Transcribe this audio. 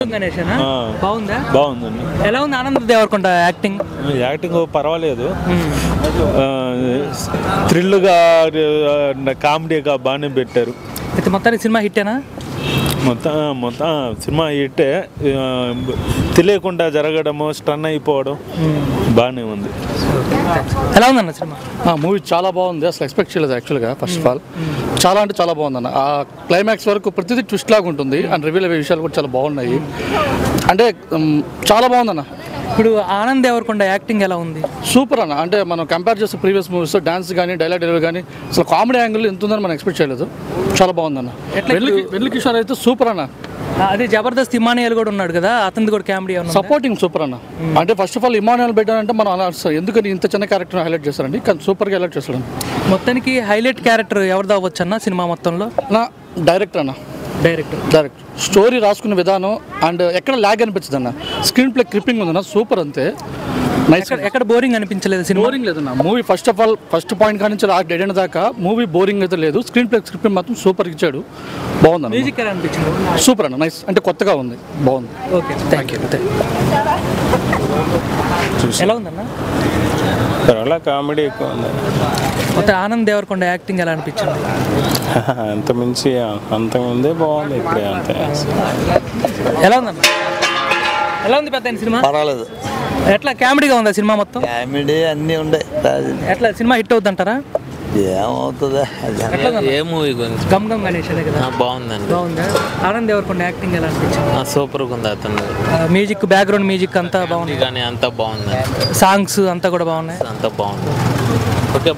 గణేషనా బాగుందా? బాగుందండి. ఎలా ఉంది ఆనంద్ దేవరకొండ యాక్టింగ్? యాక్టింగ్ పర్వాలేదు, థ్రిల్గా కామెడీగా బాగానే పెట్టారు. అయితే మొత్తానికి సినిమా హిట్టేనా? మొత్తం సినిమా హిట్టే. తెలియకుండా జరగడము, స్టన్ అయిపోవడం బాగానే ఉంది. ఎలా ఉందన్న సినిమా? మూవీ చాలా బాగుంది. అసలు ఎక్స్పెక్ట్ చేయలేదు యాక్చువల్గా. ఫస్ట్ ఆఫ్ ఆల్ చాలా అంటే చాలా బాగుందన్న. ఆ క్లైమాక్స్ వరకు ప్రతిదీ ట్విస్ట్ లాగా ఉంటుంది అండ్ రివీల్ అయ్యే విషయాలు కూడా చాలా బాగున్నాయి. అంటే చాలా బాగుందన్న. ఇప్పుడు ఆనంద్ దేవరకొండ యాక్టింగ్ ఎలా ఉంది? సూపర్ అన్న. అంటే మనం కంపేర్ చేస్తే ప్రీవియస్ మూవీస్ డాన్స్ కానీ డైలాగ్ డెలివరీ కానీ అసలు కామెడీ యాంగిల్ ఎంత ఉందని మనం ఎక్స్పెక్ట్ చేయలేదు. చాలా బాగుందన్న. వెల్లి కిషోర్ అయితే సూపర్ అన్న. అదే జబర్దస్త్ ఇమానియల్ కూడా ఉన్నాడు కదా, అతనిది కూడా కామెడీ సపోర్టింగ్ సూపర్ అన్న. అంటే ఫస్ట్ ఆఫ్ ఆల్ ఇమానియల్ పెట్టారంటే మనం అలా ఎందుకని ఇంత చిన్న క్యారెక్టర్ హైలైట్ చేస్తారండి, కానీ సూపర్గా హైలైట్ చేస్తాడు. మొత్తానికి హైలైట్ క్యారెక్టర్ ఎవరిది అవ్వచ్చు అన్న సినిమా మొత్తంలో? నా డైరెక్టర్ అన్న. డైరెక్టర్ స్టోరీ రాసుకునే విధానం అండ్ ఎక్కడ ల్యాగ్ అనిపించదు అన్న. స్క్రీన్ ప్లే క్రిప్పింగ్ ఉందన్న, సూపర్ అంతే. నైస్. ఎక్కడ బోరింగ్ అనిపించలేదు సినిమా? బోరింగ్ లేదన్న movie. First of all first point కానీ నుంచి లాస్ట్ డెడ్ ఎండ్ దాకా మూవీ బోరింగ్ అయితే లేదు. స్క్రీన్ ప్లే స్క్రిప్టింగ్ మాత్రం సూపర్ ఇచ్చాడు. బాగుంది. మ్యూజిక్ ఎలా అనిపించింది? సూపర్ అన్న. నైస్. అంటే కొత్తగా ఉంది, బాగుంది. Okay, thank you. ఎలా ఉందన్న? చాలా కామెడీ ఎక్కువ ఉంది. మొత్తం ఆనంద్ దేవరకొండ యాక్టింగ్ ఎలా అనిపించింది? అంతకుమించి అంతకుముందే బాగుంది, ఇప్పుడే అంతే. ఎలా ఉందన్న? ఎలా ఉంది పెద్ద సినిమా? పర్వాలేదు. ఎట్లా కామెడీగా ఉందా సినిమా మొత్తం? కామెడీ అన్నీ ఉండే. ఎట్లా సినిమా హిట్ అవుద్ది అంటారా? ఏమవుతుందా? ఏ మూవీ గురించి? గమ్ గమ్ గణేష్ అనే కదా. బాగుందండి. బాగుందా? ఆనంద్ దేవరకొండ యాక్టింగ్ ఎలా అనిపించింది? సూపర్గా ఉంది. అతను మ్యూజిక్, బ్యాక్గ్రౌండ్ మ్యూజిక్ అంతా బాగుంది కానీ అంతా బాగుంది. సాంగ్స్ అంతా కూడా బాగున్నాయి. అంతా బాగుంది. ఓకే.